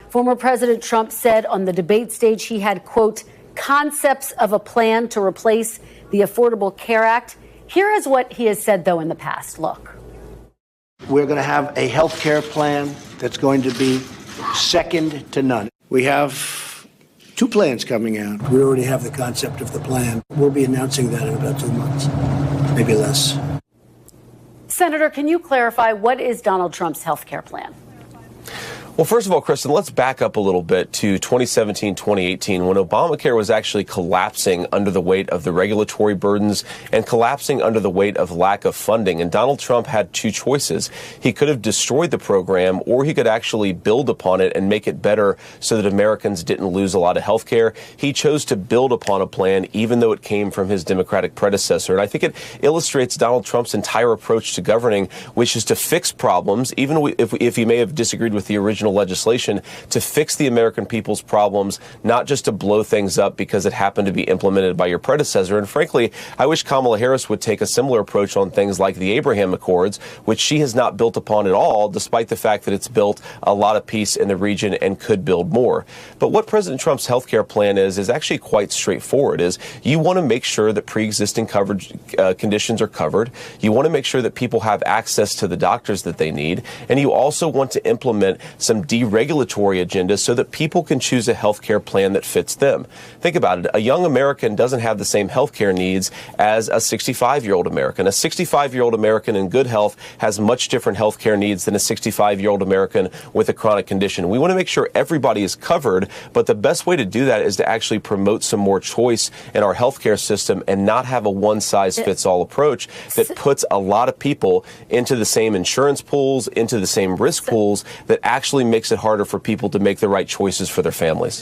Former President Trump said on the debate stage he had, quote, concepts of a plan to replace the Affordable Care Act. Here is what he has said, though, in the past. Look. We're going to have a health care plan that's going to be second to none. We have 2 plans coming out. We already have the concept of the plan. We'll be announcing that in about 2 months, maybe less. Senator, can you clarify what is Donald Trump's health care plan? Well, first of all, Kristen, let's back up a little bit to 2017, 2018, when Obamacare was actually collapsing under the weight of the regulatory burdens and collapsing under the weight of lack of funding. And Donald Trump had 2 choices. He could have destroyed the program, or he could actually build upon it and make it better so that Americans didn't lose a lot of health care. He chose to build upon a plan, even though it came from his Democratic predecessor. And I think it illustrates Donald Trump's entire approach to governing, which is to fix problems, even if he may have disagreed with the original legislation, to fix the American people's problems, not just to blow things up because it happened to be implemented by your predecessor. And frankly, I wish Kamala Harris would take a similar approach on things like the Abraham Accords, which she has not built upon at all, despite the fact that it's built a lot of peace in the region and could build more. But what President Trump's health care plan is actually quite straightforward. Is you want to make sure that pre-existing coverage conditions are covered. You want to make sure that people have access to the doctors that they need. And you also want to implement some deregulatory agenda so that people can choose a health care plan that fits them. Think about it. A young American doesn't have the same health care needs as a 65-year-old American. A 65-year-old American in good health has much different health care needs than a 65-year-old American with a chronic condition. We want to make sure everybody is covered, but the best way to do that is to actually promote some more choice in our health care system and not have a one-size-fits-all approach that puts a lot of people into the same insurance pools, into the same risk pools, that actually makes it harder for people to make the right choices for their families.